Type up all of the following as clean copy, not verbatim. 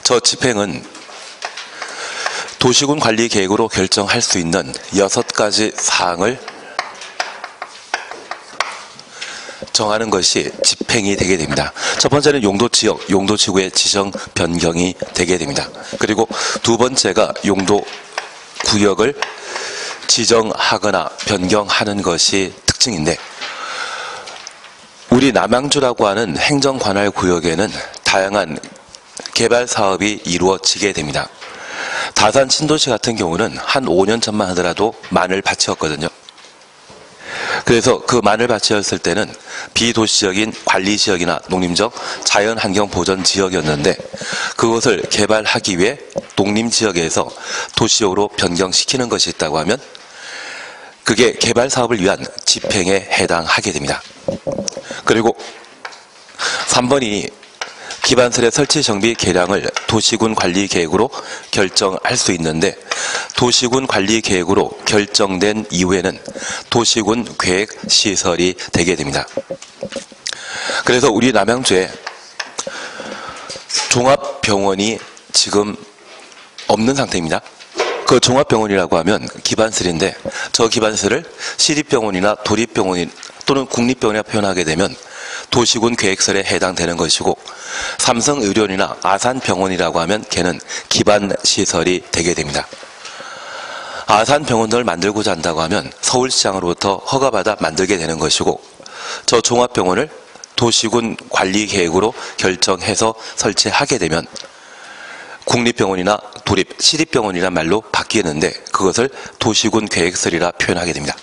저 집행은 도시군 관리 계획으로 결정할 수 있는 6가지 사항을 정하는 것이 집행이 되게 됩니다. 첫 번째는 용도지역, 용도지구의 지정 변경이 되게 됩니다. 그리고 두 번째가 용도구역을 지정하거나 변경하는 것이 특징인데, 우리 남양주라고 하는 행정관할구역에는 다양한 개발 사업이 이루어지게 됩니다. 다산 신도시 같은 경우는 한 5년 전만 하더라도 마늘밭이었거든요. 그래서 그 마늘밭이었을 때는 비도시적인 관리지역이나 농림적 자연환경보전지역이었는데, 그것을 개발하기 위해 농림지역에서 도시적으로 변경시키는 것이 있다고 하면 그게 개발사업을 위한 집행에 해당하게 됩니다. 그리고 3번이 기반설의 설치 정비 계량을 도시군 관리 계획으로 결정할 수 있는데, 도시군 관리 계획으로 결정된 이후에는 도시군 계획 시설이 되게 됩니다. 그래서 우리 남양주에 종합병원이 지금 없는 상태입니다. 그 종합병원이라고 하면 기반설인데, 저 기반설을 시립병원이나 도립병원 또는 국립병원이라 표현하게 되면 도시군 계획설에 해당되는 것이고, 삼성의료원이나 아산병원이라고 하면 걔는 기반시설이 되게 됩니다. 아산병원을 만들고자 한다고 하면 서울시장으로부터 허가받아 만들게 되는 것이고, 저 종합병원을 도시군 관리계획으로 결정해서 설치하게 되면 국립병원이나 도립, 시립병원이란 말로 바뀌는데, 그것을 도시군 계획설이라 표현하게 됩니다.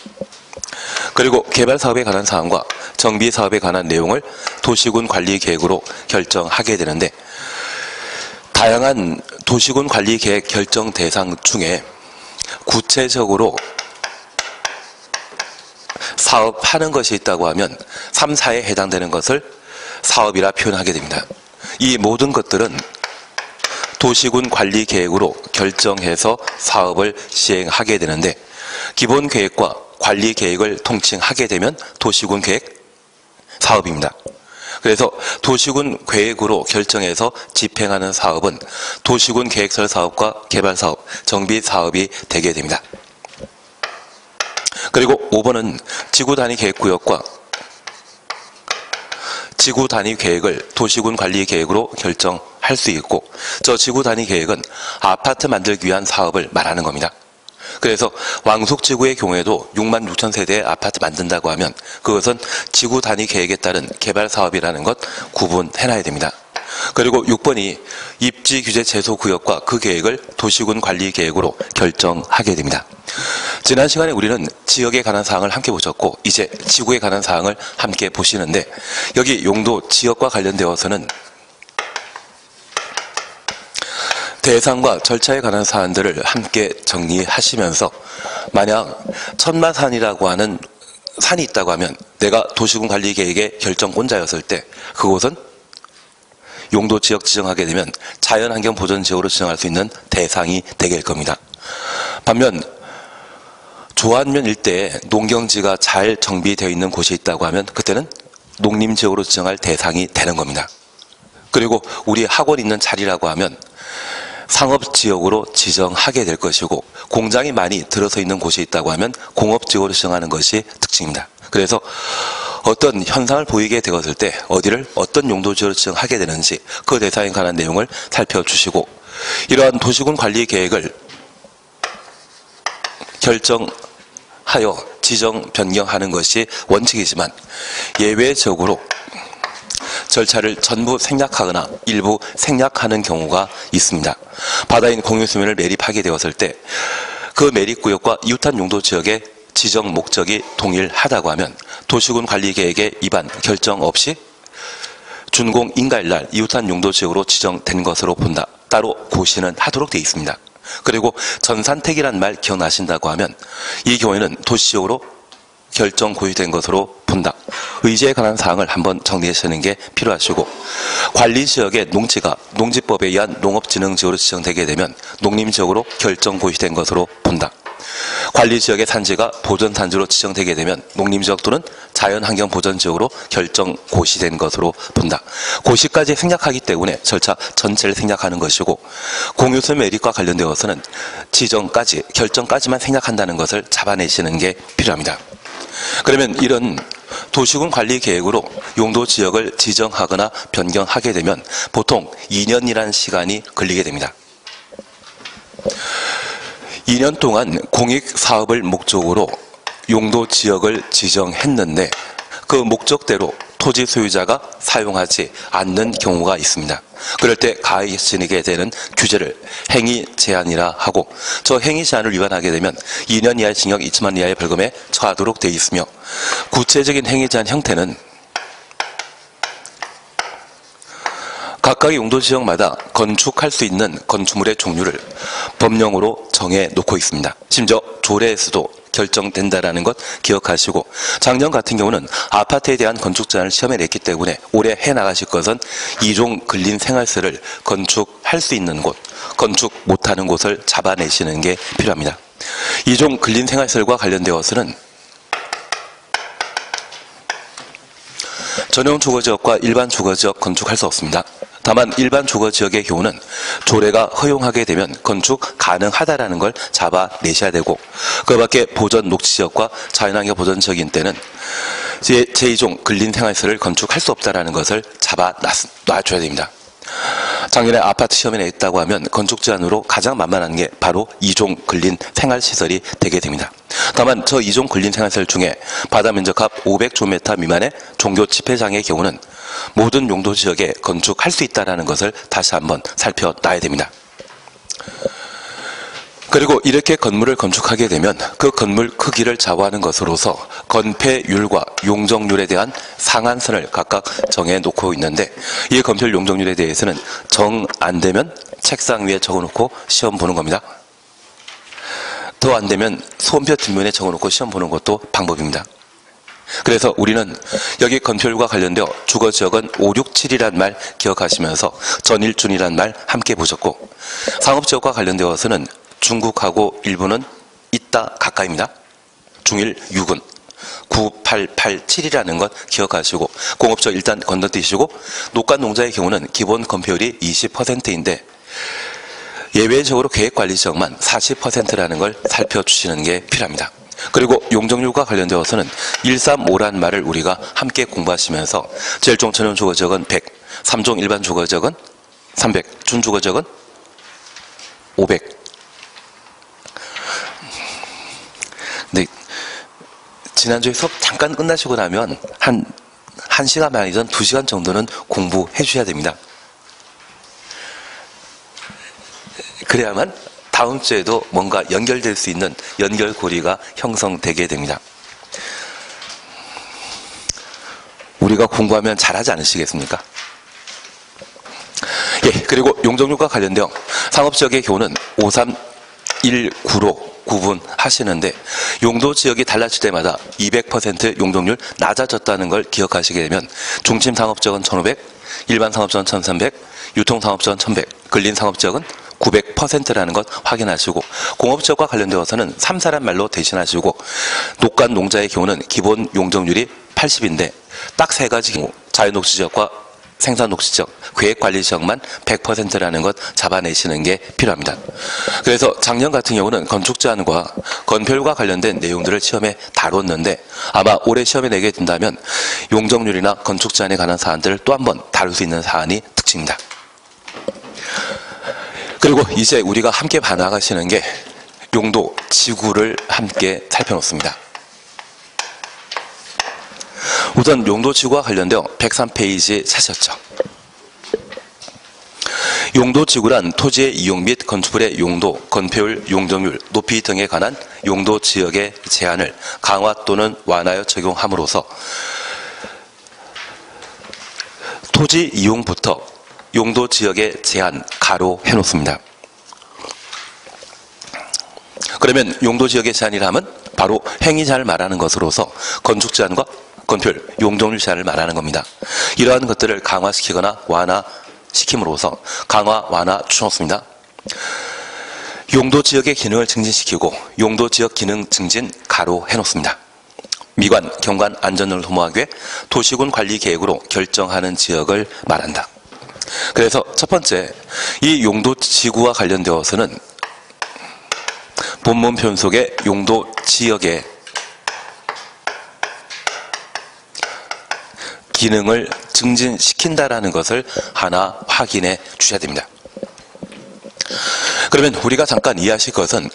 그리고 개발사업에 관한 사항과 정비사업에 관한 내용을 도시군 관리계획으로 결정하게 되는데, 다양한 도시군 관리계획 결정 대상 중에 구체적으로 사업하는 것이 있다고 하면 3, 4에 해당되는 것을 사업이라 표현하게 됩니다. 이 모든 것들은 도시군 관리계획으로 결정해서 사업을 시행하게 되는데, 기본계획과 관리계획을 통칭하게 되면 도시군 계획 사업입니다. 그래서 도시군 계획으로 결정해서 집행하는 사업은 도시군 계획설 사업과 개발사업, 정비사업이 되게 됩니다. 그리고 5번은 지구단위 계획구역과 지구단위 계획을 도시군 관리 계획으로 결정할 수 있고, 저 지구단위 계획은 아파트 만들기 위한 사업을 말하는 겁니다. 그래서 왕숙지구의 경우에도 6만 6천 세대의 아파트 만든다고 하면 그것은 지구단위 계획에 따른 개발사업이라는 것 구분해놔야 됩니다. 그리고 6번이 입지규제 제소구역과 그 계획을 도시군 관리 계획으로 결정하게 됩니다. 지난 시간에 우리는 지역에 관한 사항을 함께 보셨고, 이제 지구에 관한 사항을 함께 보시는데, 여기 용도 지역과 관련되어서는 대상과 절차에 관한 사안들을 함께 정리하시면서, 만약 천마산이라고 하는 산이 있다고 하면 내가 도시군 관리 계획의 결정권자였을 때 그곳은 용도 지역 지정하게 되면 자연환경 보전 지역으로 지정할 수 있는 대상이 되게 될 겁니다. 반면 조안면 일대에 농경지가 잘 정비되어 있는 곳이 있다고 하면 그때는 농림지역으로 지정할 대상이 되는 겁니다. 그리고 우리 학원 있는 자리라고 하면 상업지역으로 지정하게 될 것이고, 공장이 많이 들어서 있는 곳이 있다고 하면 공업지역으로 지정하는 것이 특징입니다. 그래서 어떤 현상을 보이게 되었을 때 어디를 어떤 용도지역으로 지정하게 되는지 그 대상에 관한 내용을 살펴주시고, 이러한 도시군 관리 계획을 결정하여 지정 변경하는 것이 원칙이지만 예외적으로 절차를 전부 생략하거나 일부 생략하는 경우가 있습니다. 바다인 공유수면을 매립하게 되었을 때 그 매립구역과 이웃한 용도지역의 지정 목적이 동일하다고 하면 도시군 관리계획의 위반 결정 없이 준공 인가일날 이웃한 용도지역으로 지정된 것으로 본다. 따로 고시는 하도록 되어 있습니다. 그리고 전산택이란 말 기억나신다고 하면 이 경우에는 도시지역으로 결정 고시된 것으로 본다. 의제에 관한 사항을 한번 정리하시는 게 필요하시고, 관리지역의 농지가 농지법에 의한 농업진흥지역으로 지정되게 되면 농림지역으로 결정 고시된 것으로 본다. 관리지역의 산지가 보전산지로 지정되게 되면 농림지역 또는 자연환경보전지역으로 결정 고시된 것으로 본다. 고시까지 생략하기 때문에 절차 전체를 생략하는 것이고, 공유수 메리트과 관련되어서는 지정까지, 결정까지만 생략한다는 것을 잡아내시는 게 필요합니다. 그러면 이런 도시군 관리 계획으로 용도 지역을 지정하거나 변경하게 되면 보통 2년이라는 시간이 걸리게 됩니다. 2년 동안 공익 사업을 목적으로 용도 지역을 지정했는데 그 목적대로 토지 소유자가 사용하지 않는 경우가 있습니다. 그럴 때 가하에 지니게 되는 규제를 행위 제한이라 하고, 저 행위 제한을 위반하게 되면 2년 이하의 징역 2천만 원 이하의 벌금에 처하도록 되어 있으며, 구체적인 행위 제한 형태는 각각의 용도 지역마다 건축할 수 있는 건축물의 종류를 법령으로 정해 놓고 있습니다. 심지어 조례에서도 결정된다라는 것 기억하시고, 작년 같은 경우는 아파트에 대한 건축 제한을 시험에 냈기 때문에 올해 해나가실 것은 2종 근린 생활세를 건축할 수 있는 곳, 건축 못하는 곳을 잡아내시는 게 필요합니다. 2종 근린 생활세과 관련되어서는 전용 주거지역과 일반 주거지역 건축할 수 없습니다. 다만 일반 주거지역의 경우는 조례가 허용하게 되면 건축 가능하다라는 걸 잡아내셔야 되고, 그 밖에 보전 녹지지역과 자연환경 보전지역인 때는 제2종 근린생활세를 건축할 수 없다라는 것을 잡아놔줘야 됩니다. 작년에 아파트 시험에 냈다고 하면 건축 제한으로 가장 만만한 게 바로 2종 근린 생활시설이 되게 됩니다. 다만 저 2종 근린 생활시설 중에 바다 면적합 500제곱미터 미만의 종교 집회장의 경우는 모든 용도 지역에 건축할 수 있다는 것을 다시 한번 살펴놔야 됩니다. 그리고 이렇게 건물을 건축하게 되면 그 건물 크기를 좌우하는 것으로서 건폐율과 용적률에 대한 상한선을 각각 정해놓고 있는데, 이 건폐율 용적률에 대해서는 정 안 되면 책상 위에 적어놓고 시험 보는 겁니다. 더 안 되면 소음표 뒷면에 적어놓고 시험 보는 것도 방법입니다. 그래서 우리는 여기 건폐율과 관련되어 주거지역은 5, 6, 7이란 말 기억하시면서 전일준이란 말 함께 보셨고, 상업지역과 관련되어서는 중국하고 일본은 있다 가까이입니다. 중일 6은 9, 8, 8, 7이라는 것 기억하시고, 공업지역 일단 건너뛰시고, 농가 농자의 경우는 기본 건폐율이 20%인데 예외적으로 계획관리지역만 40%라는 걸 살펴주시는 게 필요합니다. 그리고 용적률과 관련되어서는 135란 말을 우리가 함께 공부하시면서 제1종 전용 주거지역은 100, 3종 일반 주거지역은 300, 준주거지역은 500. 근데 지난주에 수업 잠깐 끝나시고 나면 한 1시간 아니던 2시간 정도는 공부해 주셔야 됩니다. 그래야만 다음 주에도 뭔가 연결될 수 있는 연결고리가 형성되게 됩니다. 우리가 공부하면 잘하지 않으시겠습니까? 예, 그리고 용적률과 관련되어 상업지역의 경우는 5319로 구분하시는데, 용도 지역이 달라질 때마다 200% 용적률 낮아졌다는 걸 기억하시게 되면 중심 상업지역은 1500, 일반 상업지역은 1300, 유통 상업지역은 1100, 근린 상업지역은 900%라는 것 확인하시고, 공업지역과 관련되어서는 3사란 말로 대신하시고, 농간 농자의 경우는 기본 용적률이 80인데 딱 3가지 경우, 자연녹지지역과 생산녹지지역, 계획관리지역만 100%라는 것 잡아내시는 게 필요합니다. 그래서 작년 같은 경우는 건축제한과 건폐율과 관련된 내용들을 시험에 다뤘는데, 아마 올해 시험에 내게 된다면 용적률이나 건축제한에 관한 사안들을 또 한 번 다룰 수 있는 사안이 특징입니다. 그리고 이제 우리가 함께 봐나가시는 게 용도 지구를 함께 살펴놓습니다. 우선 용도 지구와 관련되어 103페이지 찾으셨죠? 용도 지구란 토지의 이용 및 건축물의 용도, 건폐율, 용적률, 높이 등에 관한 용도 지역의 제한을 강화 또는 완화하여 적용함으로써 토지 이용부터 용도 지역의 제한 가로 해놓습니다. 그러면 용도 지역의 제한이라면 바로 행위 제한을 말하는 것으로서 건축 제한과 건폐율, 용적률 제한을 말하는 겁니다. 이러한 것들을 강화시키거나 완화시킴으로써 강화, 완화 주놓습니다. 용도 지역의 기능을 증진시키고 용도 지역 기능 증진 가로 해놓습니다. 미관, 경관, 안전을 도모하기 위해 도시군 관리 계획으로 결정하는 지역을 말한다. 그래서 첫 번째, 이 용도 지구와 관련되어서는 본문 표현 속에 용도 지역의 기능을 증진시킨다라는 것을 하나 확인해 주셔야 됩니다. 그러면 우리가 잠깐 이해하실 것은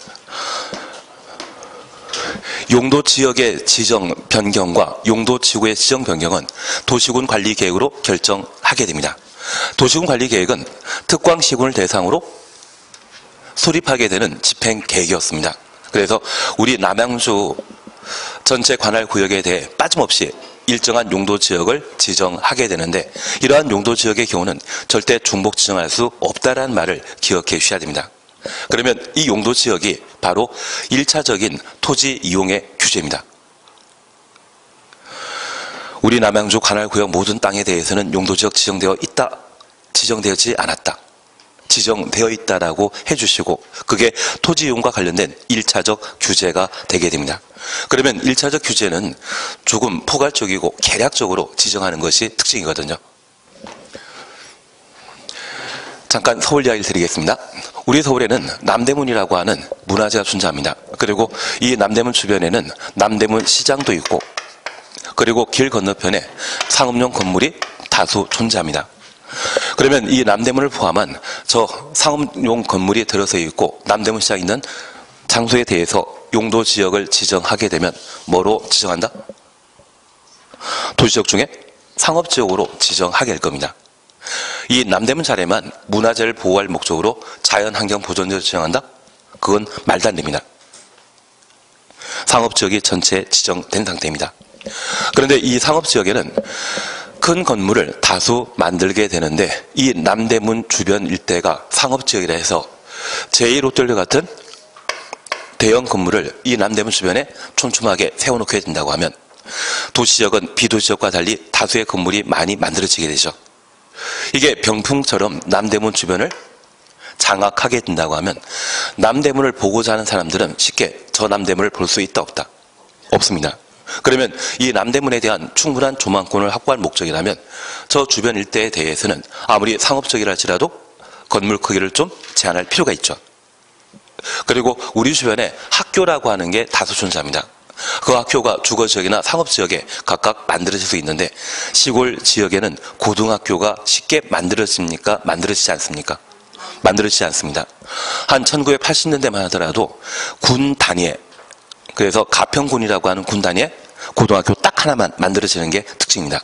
용도 지역의 지정 변경과 용도 지구의 지정 변경은 도시군 관리 계획으로 결정하게 됩니다. 도시군 관리 계획은 특광 시군을 대상으로 수립하게 되는 집행 계획이었습니다. 그래서 우리 남양주 전체 관할 구역에 대해 빠짐없이 일정한 용도 지역을 지정하게 되는데, 이러한 용도 지역의 경우는 절대 중복 지정할 수 없다라는 말을 기억해 주셔야 됩니다. 그러면 이 용도 지역이 바로 1차적인 토지 이용의 규제입니다. 우리 남양주 관할구역 모든 땅에 대해서는 용도지역 지정되어 있다, 지정되지 않았다, 지정되어 있다라고 해주시고, 그게 토지 이용과 관련된 1차적 규제가 되게 됩니다. 그러면 1차적 규제는 조금 포괄적이고 개략적으로 지정하는 것이 특징이거든요. 잠깐 서울 이야기를 드리겠습니다. 우리 서울에는 남대문이라고 하는 문화재가 존재합니다. 그리고 이 남대문 주변에는 남대문 시장도 있고, 그리고 길 건너편에 상업용 건물이 다수 존재합니다. 그러면 이 남대문을 포함한 저 상업용 건물이 들어서 있고 남대문 시장에 있는 장소에 대해서 용도 지역을 지정하게 되면 뭐로 지정한다? 도시지역 중에 상업지역으로 지정하게 될 겁니다. 이 남대문 자리에만 문화재를 보호할 목적으로 자연환경 보존지역을 지정한다? 그건 말도 안 됩니다. 상업지역이 전체 지정된 상태입니다. 그런데 이 상업지역에는 큰 건물을 다수 만들게 되는데, 이 남대문 주변 일대가 상업지역이라 해서 제1롯데월드 같은 대형 건물을 이 남대문 주변에 촘촘하게 세워놓게 된다고 하면 도시지역은 비도시지역과 달리 다수의 건물이 많이 만들어지게 되죠. 이게 병풍처럼 남대문 주변을 장악하게 된다고 하면 남대문을 보고자 하는 사람들은 쉽게 저 남대문을 볼 수 있다 없다? 없습니다. 그러면 이 남대문에 대한 충분한 조망권을 확보할 목적이라면 저 주변 일대에 대해서는 아무리 상업적이라 할지라도 건물 크기를 좀 제한할 필요가 있죠. 그리고 우리 주변에 학교라고 하는 게 다수 존재합니다. 그 학교가 주거지역이나 상업지역에 각각 만들어질 수 있는데, 시골 지역에는 고등학교가 쉽게 만들어집니까? 만들어지지 않습니까? 만들어지지 않습니다. 한 1980년대만 하더라도 군 단위에, 그래서 가평군이라고 하는 군 단위에 고등학교 딱 하나만 만들어지는 게 특징입니다.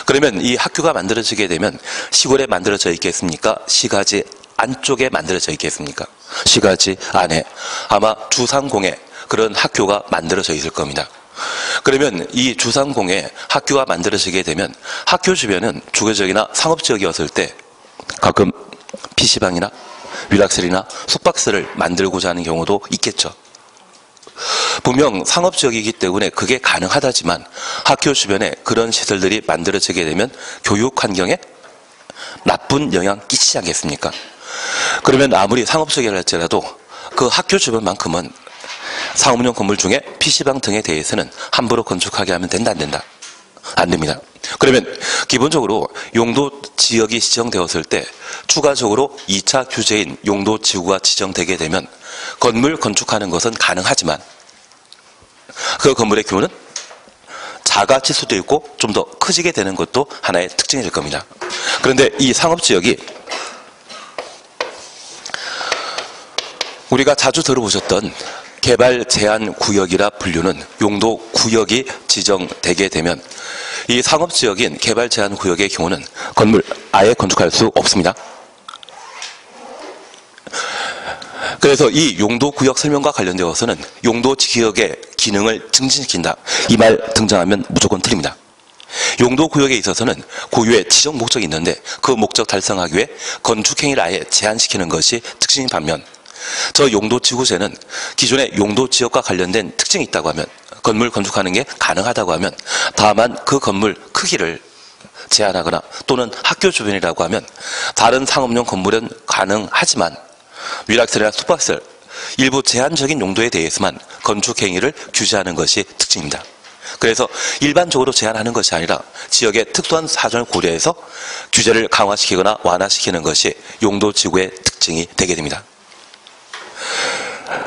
그러면 이 학교가 만들어지게 되면 시골에 만들어져 있겠습니까? 시가지 안쪽에 만들어져 있겠습니까? 시가지 안에 아마 주상공에 그런 학교가 만들어져 있을 겁니다. 그러면 이 주상공에 학교가 만들어지게 되면 학교 주변은 주거지역이나 상업지역이었을 때 가끔 PC방이나 윌락셀이나 숙박스를 만들고자 하는 경우도 있겠죠. 분명 상업지역이기 때문에 그게 가능하다지만 학교 주변에 그런 시설들이 만들어지게 되면 교육 환경에 나쁜 영향 끼치지 않겠습니까? 그러면 아무리 상업지역이라 할지라도 그 학교 주변만큼은 상업용 건물 중에 PC방 등에 대해서는 함부로 건축하게 하면 된다, 안 된다? 안 됩니다. 그러면 기본적으로 용도 지역이 지정되었을 때 추가적으로 2차 규제인 용도 지구가 지정되게 되면 건물 건축하는 것은 가능하지만 그 건물의 규모는 작아질 수도 있고 좀 더 커지게 되는 것도 하나의 특징이 될 겁니다. 그런데 이 상업지역이 우리가 자주 들어보셨던 개발 제한 구역이라 불리는 용도 구역이 지정되게 되면 이 상업지역인 개발 제한 구역의 경우는 건물 아예 건축할 수 없습니다. 그래서 이 용도 구역 설명과 관련되어서는 용도 지역의 기능을 증진시킨다, 이 말 등장하면 무조건 틀립니다. 용도 구역에 있어서는 고유의 지정 목적이 있는데 그 목적 달성하기 위해 건축행위를 아예 제한시키는 것이 특징인 반면, 저 용도 지구제는 기존의 용도 지역과 관련된 특징이 있다고 하면, 건물 건축하는 게 가능하다고 하면, 다만 그 건물 크기를 제한하거나 또는 학교 주변이라고 하면 다른 상업용 건물은 가능하지만 위락설이나 숙박시설, 일부 제한적인 용도에 대해서만 건축 행위를 규제하는 것이 특징입니다. 그래서 일반적으로 제한하는 것이 아니라 지역의 특수한 사정을 고려해서 규제를 강화시키거나 완화시키는 것이 용도지구의 특징이 되게 됩니다.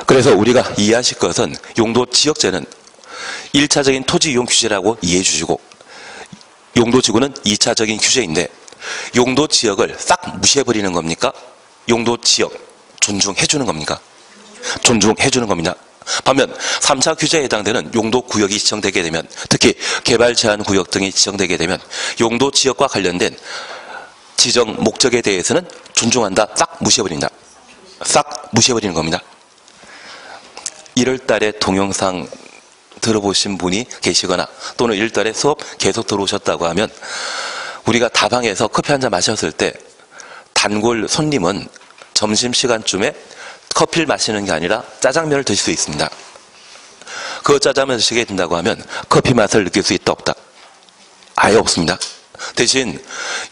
그래서 우리가 이해하실 것은 용도지역제는 1차적인 토지이용 규제라고 이해해 주시고, 용도지구는 2차적인 규제인데 용도지역을 싹 무시해버리는 겁니까? 용도지역 존중해 주는 겁니까? 존중해 주는 겁니다. 반면 3차 규제에 해당되는 용도구역이 지정되게 되면, 특히 개발제한구역 등이 지정되게 되면 용도지역과 관련된 지정 목적에 대해서는 존중한다, 싹 무시해버린다. 싹 무시해버리는 겁니다. 1월 달에 동영상 들어보신 분이 계시거나 또는 1월 달에 수업 계속 들어오셨다고 하면, 우리가 다방에서 커피 한잔 마셨을 때 단골 손님은 점심시간쯤에 커피를 마시는 게 아니라 짜장면을 드실 수 있습니다. 그 짜장면을 드시게 된다고 하면 커피 맛을 느낄 수 있다, 없다? 아예 없습니다. 대신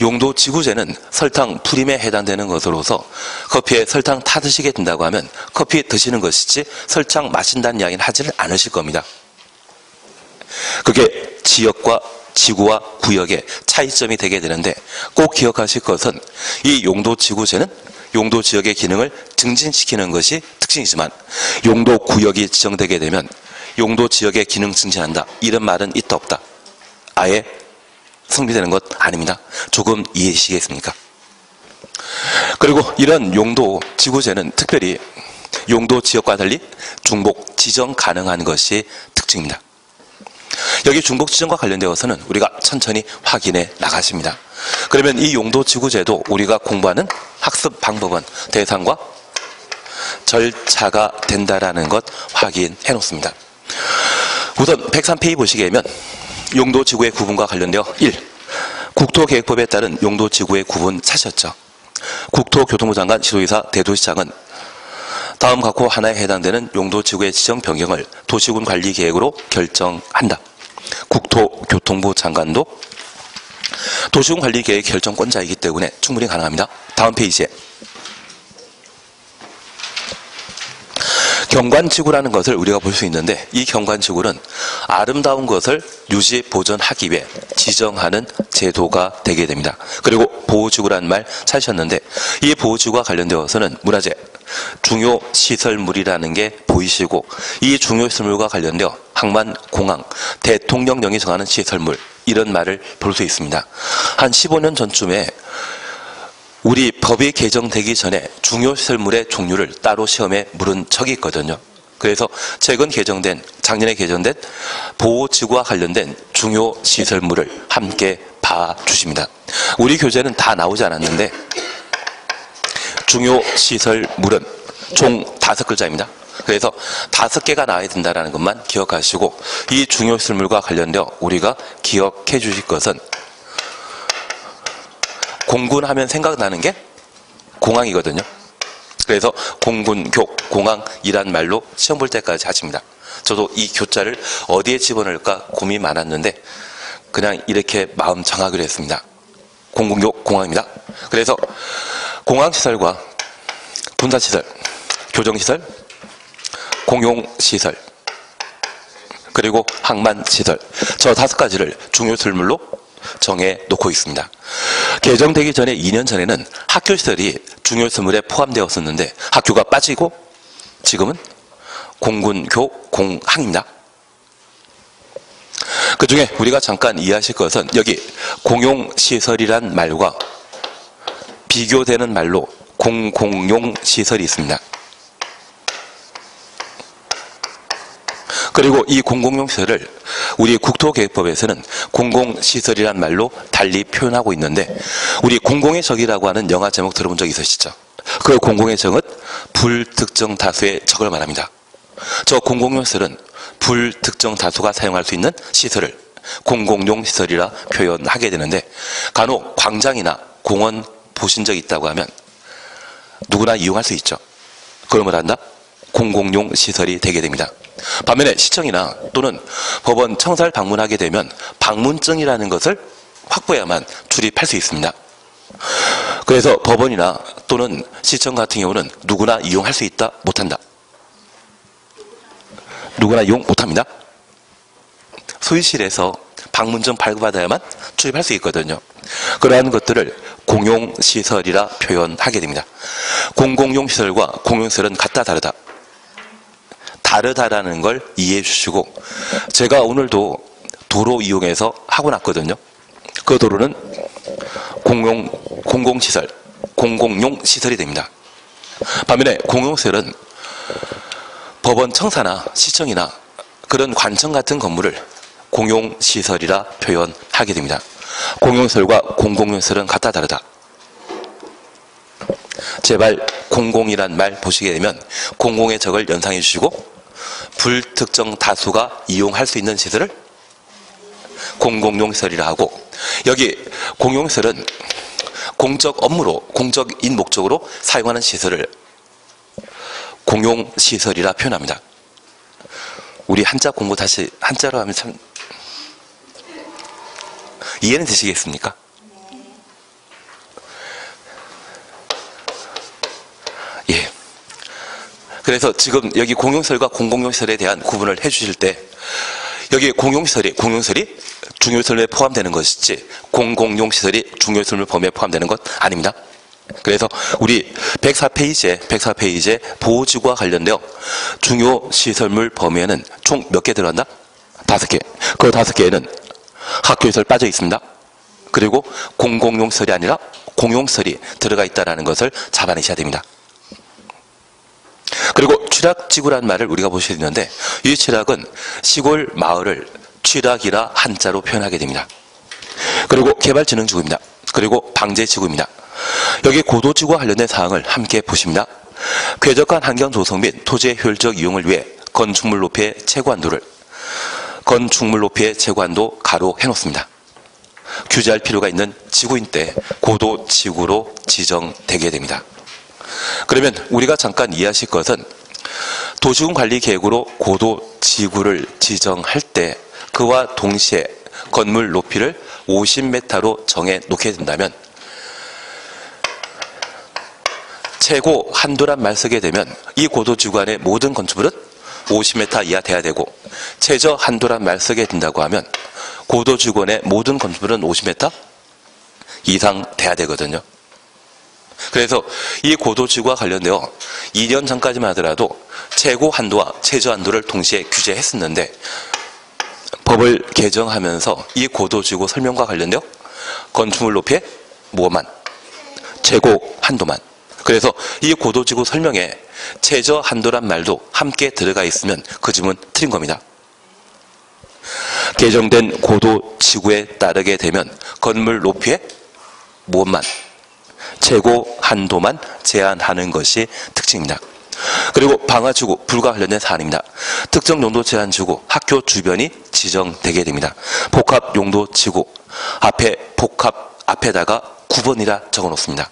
용도지구제는 설탕 프림에 해당되는 것으로서 커피에 설탕 타 드시게 된다고 하면 커피 드시는 것이지 설탕 마신다는 이야기는 하지를 않으실 겁니다. 그게 지역과 지구와 구역의 차이점이 되게 되는데, 꼭 기억하실 것은 이 용도지구제는 용도지역의 기능을 증진시키는 것이 특징이지만, 용도구역이 지정되게 되면 용도지역의 기능 증진한다, 이런 말은 있다, 없다? 아예 성립되는 것 아닙니다. 조금 이해하시겠습니까? 그리고 이런 용도지구제는 특별히 용도지역과 달리 중복 지정 가능한 것이 특징입니다. 여기 중복 지정과 관련되어서는 우리가 천천히 확인해 나가십니다. 그러면 이 용도지구제도 우리가 공부하는 학습 방법은 대상과 절차가 된다라는 것 확인해 놓습니다. 우선 103페이지 보시게 되면 용도지구의 구분과 관련되어 1. 국토계획법에 따른 용도지구의 구분 사셨죠. 국토교통부 장관, 지도이사, 대도시장은 다음 각호 하나에 해당되는 용도지구의 지정 변경을 도시군 관리 계획으로 결정한다. 국토교통부 장관도 도시군 관리 계획 결정권자이기 때문에 충분히 가능합니다. 다음 페이지에 경관지구라는 것을 우리가 볼 수 있는데, 이 경관지구는 아름다운 것을 유지 보존하기 위해 지정하는 제도가 되게 됩니다. 그리고 보호지구라는 말 찾으셨는데, 이 보호지구와 관련되어서는 문화재, 중요시설물이라는 게 보이시고, 이 중요시설물과 관련되어 항만, 공항, 대통령령이 정하는 시설물, 이런 말을 볼 수 있습니다. 한 15년 전쯤에 우리 법이 개정되기 전에 중요시설물의 종류를 따로 시험에 물은 적이 있거든요. 그래서 최근 개정된, 작년에 개정된 보호지구와 관련된 중요시설물을 함께 봐주십니다. 우리 교재는 다 나오지 않았는데, 중요시설물은 총 5글자입니다. 그래서 5개가 나와야 된다는 것만 기억하시고, 이 중요시설물과 관련되어 우리가 기억해 주실 것은, 공군하면 생각나는 게 공항이거든요. 그래서 공군교, 공항이란 말로 시험 볼 때까지 하십니다. 저도 이 교자를 어디에 집어넣을까 고민이 많았는데 그냥 이렇게 마음 정하기로 했습니다. 공군교, 공항입니다. 그래서 공항시설과 분산시설, 교정시설, 공용시설, 그리고 항만시설, 저 5가지를 중요시설물로 정해 놓고 있습니다. 개정되기 전에 2년 전에는 학교시설이 중요시설물에 포함되었었는데 학교가 빠지고 지금은 공군교, 공항입니다. 그 중에 우리가 잠깐 이해하실 것은, 여기 공용시설이란 말과 비교되는 말로 공공용시설이 있습니다. 그리고 이 공공용시설을 우리 국토계획법에서는 공공시설이란 말로 달리 표현하고 있는데, 우리 공공의 적이라고 하는 영화 제목 들어본 적 있으시죠? 그 공공의 적은 불특정 다수의 적을 말합니다. 저 공공용시설은 불특정 다수가 사용할 수 있는 시설을 공공용시설이라 표현하게 되는데, 간혹 광장이나 공원 보신 적 있다고 하면 누구나 이용할 수 있죠. 그걸 뭐란다? 공공용 시설이 되게 됩니다. 반면에 시청이나 또는 법원, 청사를 방문하게 되면 방문증이라는 것을 확보해야만 출입할 수 있습니다. 그래서 법원이나 또는 시청 같은 경우는 누구나 이용할 수 있다, 못한다. 누구나 이용 못합니다. 소유실에서 방문증 발급받아야만 출입할 수 있거든요. 그러한 것들을 공용시설이라 표현하게 됩니다. 공공용 시설과 공용시설은 같다 다르다. 다르다라는 걸 이해해 주시고, 제가 오늘도 도로 이용해서 하고 났거든요. 그 도로는 공공시설, 공공용 시설이 됩니다. 반면에 공용시설은 법원 청사나 시청이나 그런 관청 같은 건물을 공용시설이라 표현하게 됩니다. 공용시설과 공공시설은 같다 다르다. 제발 공공이란 말 보시게 되면 공공의 적을 연상해 주시고, 불특정 다수가 이용할 수 있는 시설을 공공용 시설이라 하고, 여기 공용시설은 공적 업무로, 공적인 목적으로 사용하는 시설을 공용시설이라 표현합니다. 우리 한자 공부 다시 한자로 하면 참 이해는 되시겠습니까? 예. 그래서 지금 여기 공용시설과 공공용시설에 대한 구분을 해주실 때, 여기 공용시설이 중요시설에 포함되는 것이지 공공용시설이 중요시설 범위에 포함되는 것 아닙니다. 그래서 우리 104페이지에 보호지구와 관련되어 중요시설물 범위에는 총 몇 개 들어간다? 5개. 그 5개에는 학교시설 빠져 있습니다. 그리고 공공용시설이 아니라 공용시설이 들어가 있다는 것을 잡아내셔야 됩니다. 그리고 취락지구라는 말을 우리가 보셔야 되는데, 이 취락은 시골 마을을 취락이라 한자로 표현하게 됩니다. 그리고 개발진흥지구입니다. 그리고 방제지구입니다. 여기 고도지구와 관련된 사항을 함께 보십니다. 쾌적한 환경 조성 및 토지의 효율적 이용을 위해 건축물 높이의 최고 한도를 가로 해놓습니다. 규제할 필요가 있는 지구인 때 고도지구로 지정되게 됩니다. 그러면 우리가 잠깐 이해하실 것은, 도시군 관리 계획으로 고도지구를 지정할 때 그와 동시에 건물 높이를 50m로 정해 놓게 된다면, 최고 한도란 말 쓰게 되면 이 고도지구 안의 모든 건축물은 50m 이하 돼야 되고, 최저 한도란 말 쓰게 된다고 하면 고도지구 안의 모든 건축물은 50m 이상 돼야 되거든요. 그래서 이 고도지구와 관련되어 2년 전까지만 하더라도 최고 한도와 최저 한도를 동시에 규제했었는데, 법을 개정하면서 이 고도지구 설명과 관련되어 건축물 높이의 무엇만, 최고 한도만, 그래서 이 고도지구 설명에 최저 한도란 말도 함께 들어가 있으면 그 집은 틀린 겁니다. 개정된 고도지구에 따르게 되면 건물 높이의 무엇만, 최고 한도만 제한하는 것이 특징입니다. 그리고 방화지구, 불과 관련된 사안입니다. 특정 용도 제한지구, 학교 주변이 지정되게 됩니다. 복합용도지구, 앞에다가 9번이라 적어놓습니다.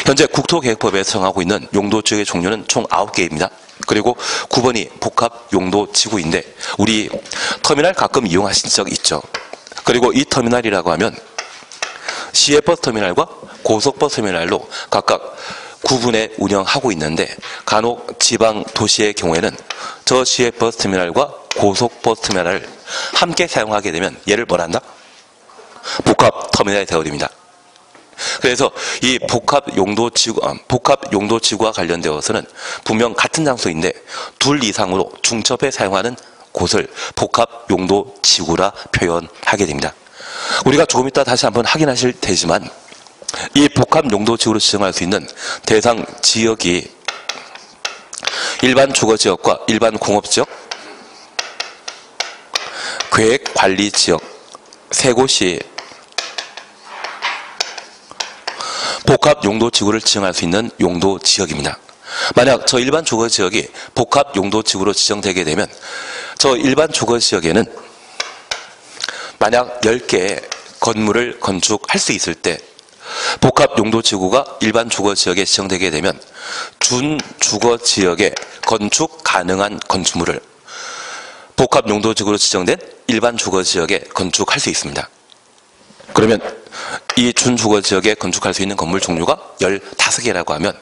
현재 국토계획법에서 정하고 있는 용도지구의 종류는 총 9개입니다. 그리고 9번이 복합용도지구인데, 우리 터미널 가끔 이용하신 적 있죠. 그리고 이 터미널이라고 하면 시외버스 터미널과 고속버스 터미널로 각각 구분해 운영하고 있는데, 간혹 지방 도시의 경우에는 저 시외버스 터미널과 고속버스 터미널을 함께 사용하게 되면 얘를 뭐란다? 복합 터미널이 되어버립니다. 그래서 이 복합용도지구와 관련되어서는 분명 같은 장소인데 둘 이상으로 중첩해 사용하는 곳을 복합용도지구라 표현하게 됩니다. 우리가 조금 이따 다시 한번 확인하실 테지만, 이 복합용도지구로 지정할 수 있는 대상 지역이 일반 주거지역과 일반 공업지역, 계획관리지역 세 곳이 복합용도지구를 지정할 수 있는 용도지역입니다. 만약 저 일반 주거지역이 복합용도지구로 지정되게 되면, 저 일반 주거지역에는 만약 10개의 건물을 건축할 수 있을 때, 복합용도지구가 일반 주거지역에 지정되게 되면 준주거지역에 건축 가능한 건축물을 복합용도지구로 지정된 일반 주거지역에 건축할 수 있습니다. 그러면 이 준주거지역에 건축할 수 있는 건물 종류가 15개라고 하면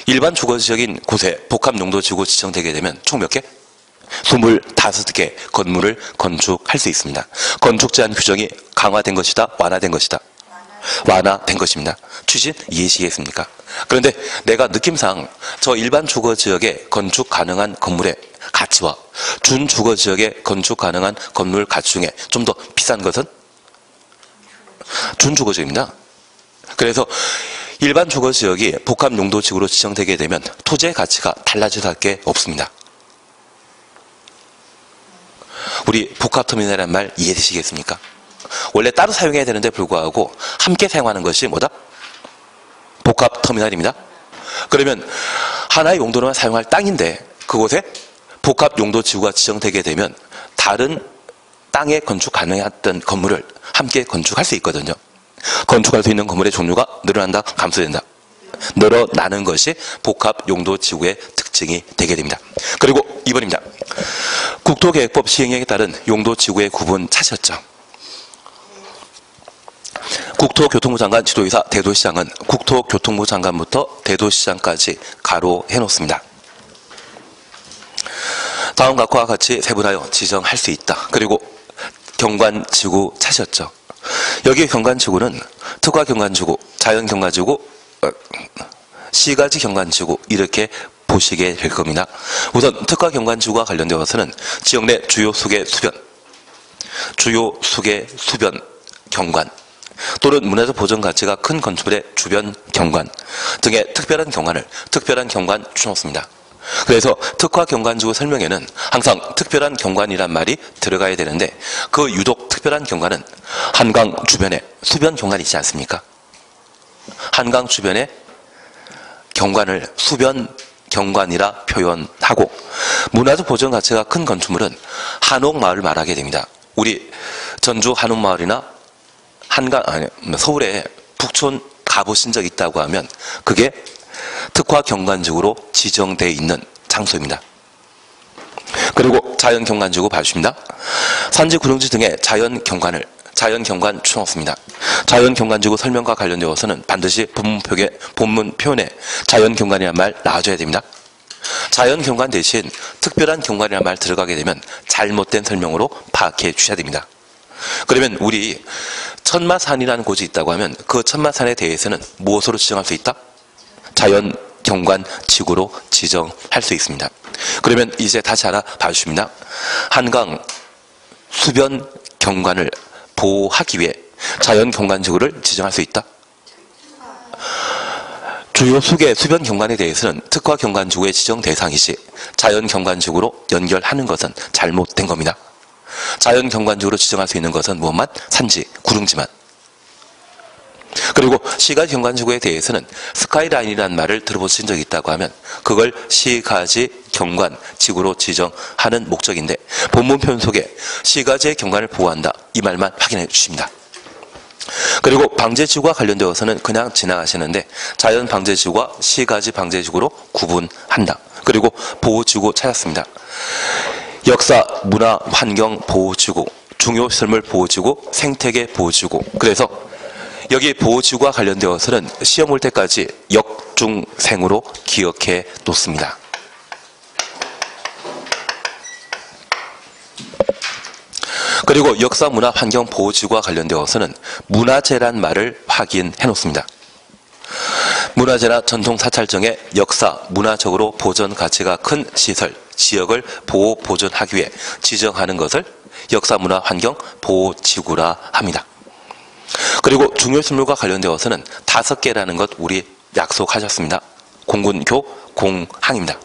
일반 주거지역인 곳에 복합용도지구 지정되게 되면 총 몇 개? 25개 건물을 건축할 수 있습니다. 건축 제한 규정이 강화된 것이다, 완화된 것이다? 완화된 것입니다. 취지 이해하시겠습니까? 그런데 내가 느낌상 저 일반 주거지역에 건축 가능한 건물의 가치와 준주거지역에 건축 가능한 건물 가치 중에 좀 더 비싼 것은 준주거지역입니다. 그래서 일반 주거지역이 복합용도지구로 지정되게 되면 토지의 가치가 달라질 수밖에 없습니다. 우리 복합터미널이라는 말 이해되시겠습니까? 원래 따로 사용해야 되는데 불구하고 함께 사용하는 것이 뭐다? 복합터미널입니다. 그러면 하나의 용도로만 사용할 땅인데 그곳에 복합용도지구가 지정되게 되면 다른 땅에 건축 가능했던 건물을 함께 건축할 수 있거든요. 건축할 수 있는 건물의 종류가 늘어난다, 감소된다. 늘어나는 것이 복합용도지구의 특징이 되게 됩니다. 그리고 2번입니다. 국토계획법 시행령에 따른 용도지구의 구분 찾으셨죠? 국토교통부 장관 지도이사 대도시장은 국토교통부 장관부터 대도시장까지 가로해 놓습니다. 다음 각과 같이 세분하여 지정할 수 있다. 그리고 경관지구 찾으셨죠? 여기 경관지구는 특화경관지구, 자연경관지구, 시가지 경관지구 이렇게 보시게 될 겁니다. 우선 특화경관지구와 관련되어서는 지역 내 주요 수계 수변 경관 또는 문화적 보존 가치가 큰 건축물의 주변 경관 등의 특별한 경관 추천했습니다. 그래서 특화경관지구 설명에는 항상 특별한 경관이란 말이 들어가야 되는데 그 유독 특별한 경관은 한강 주변에 수변 경관이 있지 않습니까? 한강 주변에 경관을 수변 경관이라 표현하고 문화적 보존 가치가 큰 건축물은 한옥마을을 말하게 됩니다. 우리 전주 한옥마을이나 서울에 북촌 가보신 적 있다고 하면 그게 특화경관지구로 지정되어 있는 장소입니다. 그리고 자연경관지구 봐주십니다. 산지, 구릉지 등의 자연경관 추천했습니다. 자연경관지구 설명과 관련되어서는 반드시 본문 표현에 자연경관이라는 말 나와줘야 됩니다. 자연경관 대신 특별한 경관이라는 말 들어가게 되면 잘못된 설명으로 파악해 주셔야 됩니다. 그러면 우리 천마산이라는 곳이 있다고 하면 그 천마산에 대해서는 무엇으로 지정할 수 있다? 자연경관지구로 지정할 수 있습니다. 그러면 이제 다시 하나 봐주십니다. 한강 수변 경관을 보호하기 위해 자연경관지구를 지정할 수 있다. 주요 수변 경관에 대해서는 특화경관지구의 지정 대상이지 자연경관지구로 연결하는 것은 잘못된 겁니다. 자연경관지구로 지정할 수 있는 것은 무엇만? 산지, 구릉지만. 그리고 시가지 경관지구에 대해서는 스카이라인이라는 말을 들어보신 적이 있다고 하면 그걸 시가지 경관지구로 지정하는 목적인데 본문 표현 속에 시가지의 경관을 보호한다 이 말만 확인해 주십니다. 그리고 방제지구와 관련되어서는 그냥 지나가시는데 자연방제지구와 시가지 방제지구로 구분한다. 그리고 보호지구 찾았습니다. 역사, 문화, 환경 보호지구, 중요시설물 보호지구, 생태계 보호지구. 그래서 여기 보호지구와 관련되어서는 시험 올 때까지 역중생으로 기억해 놓습니다. 그리고 역사, 문화, 환경 보호지구와 관련되어서는 문화재란 말을 확인해 놓습니다. 문화재나 전통사찰정의 역사, 문화적으로 보존 가치가 큰 시설, 지역을 보호, 보존하기 위해 지정하는 것을 역사, 문화, 환경 보호지구라 합니다. 그리고 중요시설물과 관련되어서는 5개라는 것 우리 약속하셨습니다. 공군교, 공항입니다.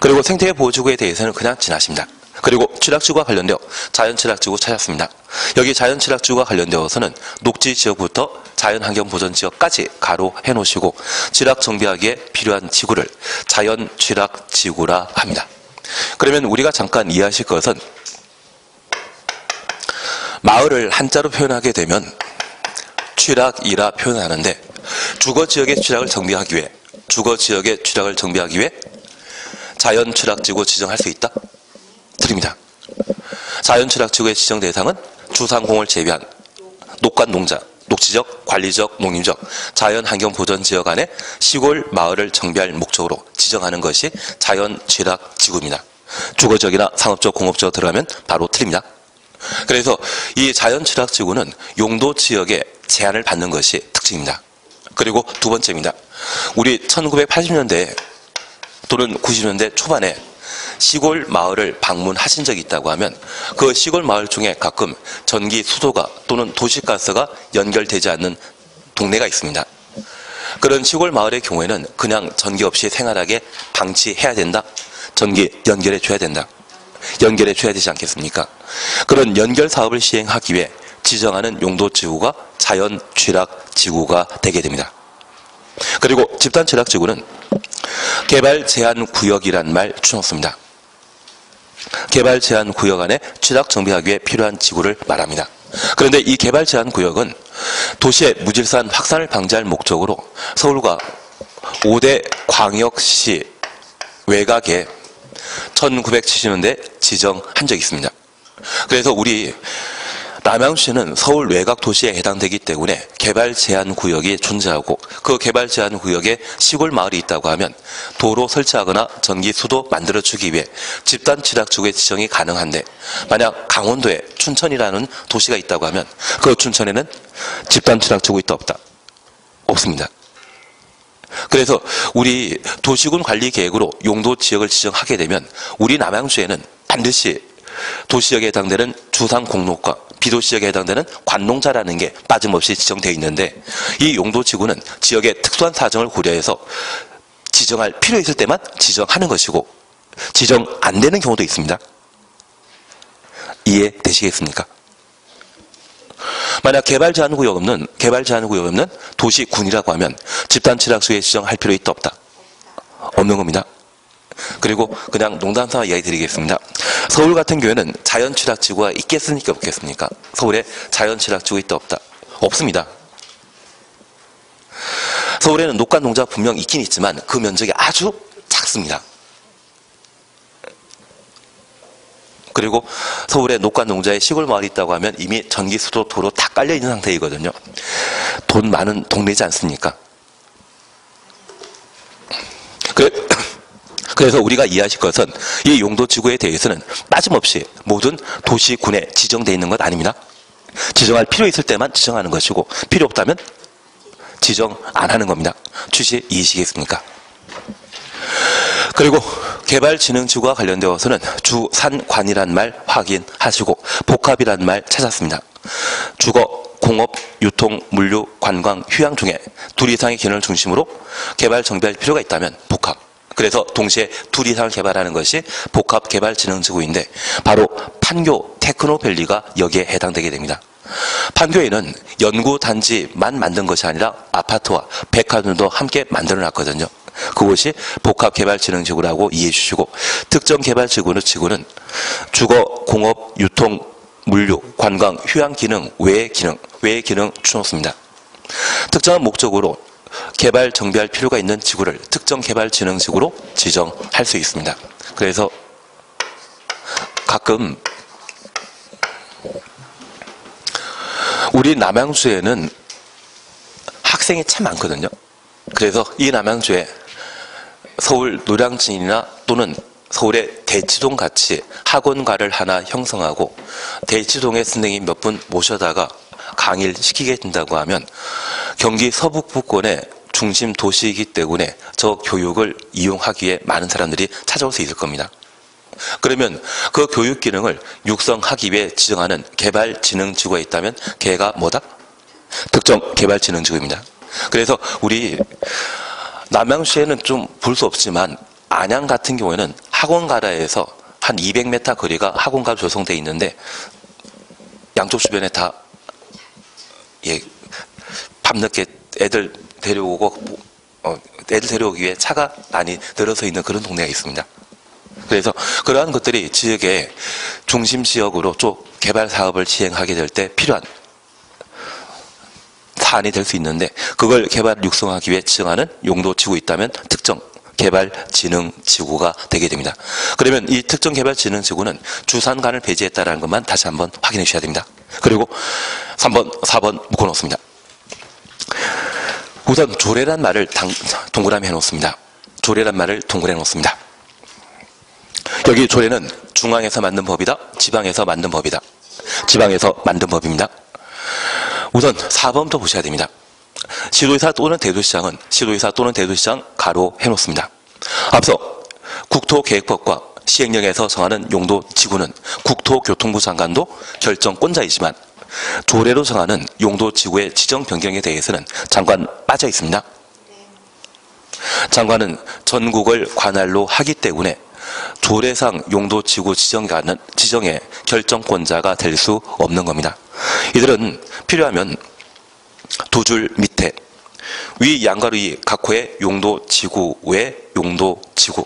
그리고 생태계 보호지구에 대해서는 그냥 지나십니다. 그리고 취락지구와 관련되어 자연취락지구 찾았습니다. 여기 자연취락지구와 관련되어서는 녹지지역부터 자연환경보전지역까지 가로해 놓으시고 취락 정비하기에 필요한 지구를 자연취락지구라 합니다. 그러면 우리가 잠깐 이해하실 것은 마을을 한자로 표현하게 되면 취락이라 표현하는데 주거지역의 취락을 정비하기 위해 자연취락지구 지정할 수 있다? 드립니다. 자연취락지구의 지정 대상은 주상공을 제외한 녹관 농자, 녹지적, 관리적, 농림적, 자연환경보전지역 안에 시골 마을을 정비할 목적으로 지정하는 것이 자연취락지구입니다. 주거적이나 상업적, 공업적 들어가면 바로 틀립니다. 그래서 이 자연취락지구는 용도지역에 제한을 받는 것이 특징입니다. 그리고 두 번째입니다. 우리 1980년대 또는 90년대 초반에 시골 마을을 방문하신 적이 있다고 하면 그 시골 마을 중에 가끔 전기, 수도가 또는 도시가스가 연결되지 않는 동네가 있습니다. 그런 시골 마을의 경우에는 그냥 전기 없이 생활하게 방치해야 된다. 전기 연결해 줘야 된다. 연결해 줘야 되지 않겠습니까? 그런 연결 사업을 시행하기 위해 지정하는 용도지구가 자연취락지구가 되게 됩니다. 그리고 집단취락지구는 개발제한구역이란 말 추놓습니다. 개발제한구역 안에 취락 정비하기 위해 필요한 지구를 말합니다. 그런데 이 개발제한구역은 도시의 무질서한 확산을 방지할 목적으로 서울과 5대 광역시 외곽에 1970년대 지정한 적이 있습니다. 그래서 우리 남양주시는 서울 외곽 도시에 해당되기 때문에 개발 제한 구역이 존재하고 그 개발 제한 구역에 시골 마을이 있다고 하면 도로 설치하거나 전기, 수도 만들어주기 위해 집단 취락지구의 지정이 가능한데 만약 강원도에 춘천이라는 도시가 있다고 하면 그 춘천에는 집단 취락지구 있다 없다? 없습니다. 그래서 우리 도시군 관리 계획으로 용도 지역을 지정하게 되면 우리 남양주에는 반드시 도시역에 해당되는 주상 공로과 비도시역에 해당되는 관농자라는 게 빠짐없이 지정되어 있는데 이 용도지구는 지역의 특수한 사정을 고려해서 지정할 필요 있을 때만 지정하는 것이고 지정 안 되는 경우도 있습니다. 이해되시겠습니까? 만약 개발 제한 구역 없는 도시군이라고 하면 집단 취락지구에 지정할 필요 있다 없다? 없는 겁니다. 그리고 그냥 농담삼아 이야기 드리겠습니다. 서울 같은 경우에는 자연취락지구가 있겠습니까 없겠습니까? 서울에 자연취락지구 있다 없다? 없습니다. 서울에는 녹관 농자가 분명 있긴 있지만 그 면적이 아주 작습니다. 그리고 서울에 녹관 농자의 시골 마을이 있다고 하면 이미 전기, 수도, 도로 다 깔려있는 상태이거든요. 돈 많은 동네이지 않습니까? 그래서 우리가 이해하실 것은 이 용도지구에 대해서는 빠짐없이 모든 도시군에 지정되어 있는 것 아닙니다. 지정할 필요 있을 때만 지정하는 것이고 필요 없다면 지정 안 하는 겁니다. 취지 이해하시겠습니까? 그리고 개발진흥지구와 관련되어서는 주산관이란 말 확인하시고 복합이란 말 찾았습니다. 주거, 공업, 유통, 물류, 관광, 휴양 중에 둘 이상의 기능을 중심으로 개발 정비할 필요가 있다면 복합. 그래서 동시에 둘 이상을 개발하는 것이 복합개발진흥지구인데 바로 판교 테크노밸리가 여기에 해당되게 됩니다. 판교에는 연구단지만 만든 것이 아니라 아파트와 백화점도 함께 만들어놨거든요. 그것이 복합개발진흥지구라고 이해해 주시고 특정 개발지구는 주거, 공업, 유통, 물류, 관광, 휴양 기능, 외의 기능 추놓습니다. 특정한 목적으로 개발 정비할 필요가 있는 지구를 특정 개발진흥지구로 지정할 수 있습니다. 그래서 가끔 우리 남양주에는 학생이 참 많거든요. 그래서 이 남양주에 서울 노량진이나 또는 서울의 대치동 같이 학원가를 하나 형성하고 대치동에 선생님 몇 분 모셔다가 강의를 시키게 된다고 하면 경기 서북부권의 중심 도시이기 때문에 저 교육을 이용하기에 많은 사람들이 찾아올 수 있을 겁니다. 그러면 그 교육 기능을 육성하기 위해 지정하는 개발진흥지구가 있다면 걔가 뭐다? 특정 개발진흥지구입니다. 그래서 우리 남양주에는 좀 볼 수 없지만 안양 같은 경우에는 학원가라에서 한 200m 거리가 학원가로 조성되어 있는데 양쪽 주변에 다 밤늦게 애들 데려오기 위해 차가 많이 늘어서 있는 그런 동네가 있습니다. 그래서 그러한 것들이 지역의 중심 지역으로 좀 개발 사업을 시행하게 될 때 필요한 사안이 될 수 있는데 그걸 개발 육성하기 위해 지정하는 용도지구 있다면 특정 개발진흥지구가 되게 됩니다. 그러면 이 특정 개발진흥지구는 주산관을 배제했다는 것만 다시 한번 확인해 주셔야 됩니다. 그리고 3번, 4번 묶어놓습니다. 우선 조례란 말을 동그라미 해놓습니다. 조례란 말을 동그라미 해놓습니다. 여기 조례는 중앙에서 만든 법이다, 지방에서 만든 법이다. 지방에서 만든 법입니다. 우선 4번부터 보셔야 됩니다. 시도의사 또는 대도시장은 시도의사 또는 대도시장 가로 해놓습니다. 앞서 국토계획법과 시행령에서 정하는 용도 지구는 국토교통부 장관도 결정권자이지만 조례로 정하는 용도 지구의 지정 변경에 대해서는 장관 빠져 있습니다. 장관은 전국을 관할로 하기 때문에 조례상 용도 지구 지정의 결정권자가 될 수 없는 겁니다. 이들은 필요하면 두 줄 밑에 위 양가로 2 각호의 용도 지구 외 용도 지구,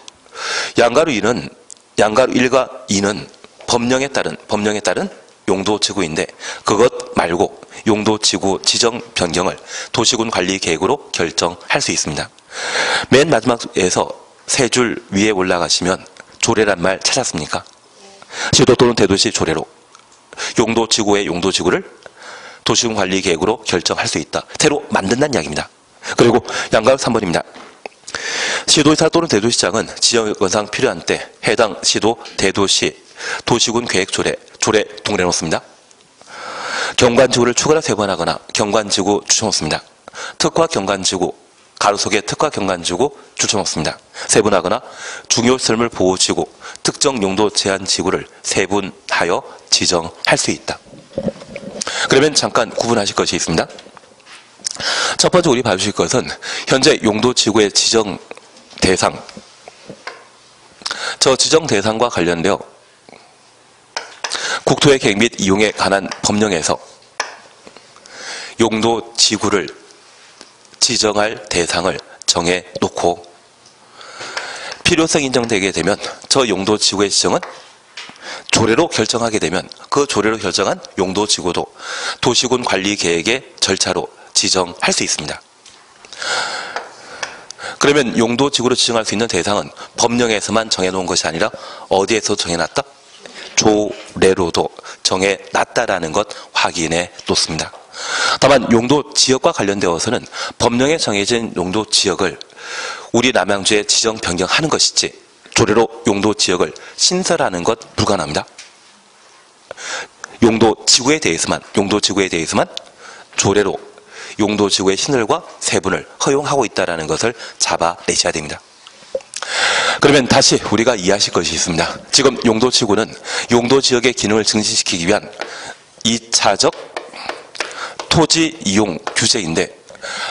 양가로 1과 2는 법령에 따른 용도 지구인데 그것 말고 용도 지구 지정 변경을 도시군 관리 계획으로 결정할 수 있습니다. 맨 마지막에서 세 줄 위에 올라가시면 조례란 말 찾았습니까? 시도 또는 대도시 조례로 용도 지구의 용도 지구를 도시군 관리 계획으로 결정할 수 있다. 새로 만든다는 이야기입니다. 그리고 양가로 3번입니다. 시도의사 또는 대도시장은 지역건상 필요한 때 해당 시도, 대도시, 도시군 계획 조례 동그래 놓습니다. 경관지구를 추가로 세분하거나 경관지구 추천놓습니다. 특화 경관지구, 가로 속에 특화 경관지구 추천놓습니다. 세분하거나 중요설물 보호지구, 특정 용도 제한 지구를 세분하여 지정할 수 있다. 그러면 잠깐 구분하실 것이 있습니다. 첫 번째 우리 봐주실 것은 현재 용도 지구의 지정 대상, 저 지정 대상과 관련되어 국토의 계획 및 이용에 관한 법령에서 용도 지구를 지정할 대상을 정해 놓고 필요성 인정되게 되면 저 용도 지구의 지정은 조례로 결정하게 되면 그 조례로 결정한 용도 지구도 도시군 관리 계획의 절차로 지정할 수 있습니다. 그러면 용도 지구로 지정할 수 있는 대상은 법령에서만 정해놓은 것이 아니라 어디에서 정해놨다? 조례로도 정해놨다라는 것 확인해 놓습니다. 다만 용도 지역과 관련되어서는 법령에 정해진 용도 지역을 우리 남양주에 지정 변경하는 것이지 조례로 용도 지역을 신설하는 것 불가능합니다. 용도 지구에 대해서만 조례로 용도 지구의 신설과 세분을 허용하고 있다는 것을 잡아내셔야 됩니다. 그러면 다시 우리가 이해하실 것이 있습니다. 지금 용도 지구는 용도 지역의 기능을 증진시키기 위한 2차적 토지 이용 규제인데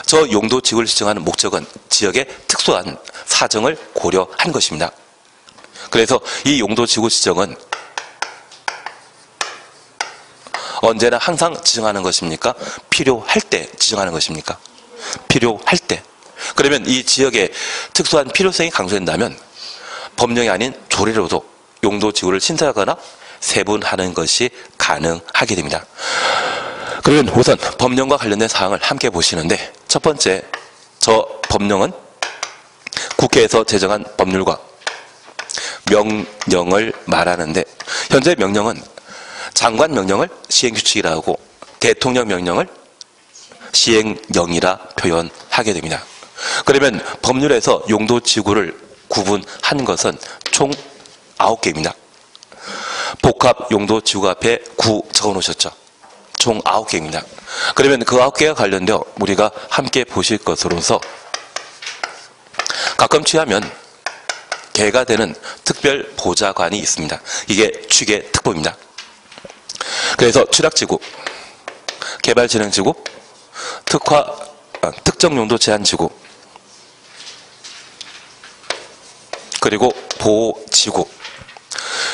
저 용도 지구를 지정하는 목적은 지역의 특수한 사정을 고려한 것입니다. 그래서 이 용도 지구 지정은 언제나 항상 지정하는 것입니까? 필요할 때 지정하는 것입니까? 필요할 때. 그러면 이 지역의 특수한 필요성이 강조된다면 법령이 아닌 조례로도 용도 지구를 신설하거나 세분하는 것이 가능하게 됩니다. 그러면 우선 법령과 관련된 사항을 함께 보시는데 첫 번째, 저 법령은 국회에서 제정한 법률과 명령을 말하는데 현재 명령은 장관 명령을 시행규칙이라 하고 대통령 명령을 시행령이라 표현하게 됩니다. 그러면 법률에서 용도 지구를 구분한 것은 총 9개입니다. 복합 용도 지구 앞에 9 적어 놓으셨죠? 총 9개입니다. 그러면 그 9개와 관련되어 우리가 함께 보실 것으로서 가끔 취하면 개가 되는 특별 보좌관이 있습니다. 이게 취계 특보입니다. 그래서 취락지구, 개발진흥지구, 특정용도 제한지구, 그리고 보호지구,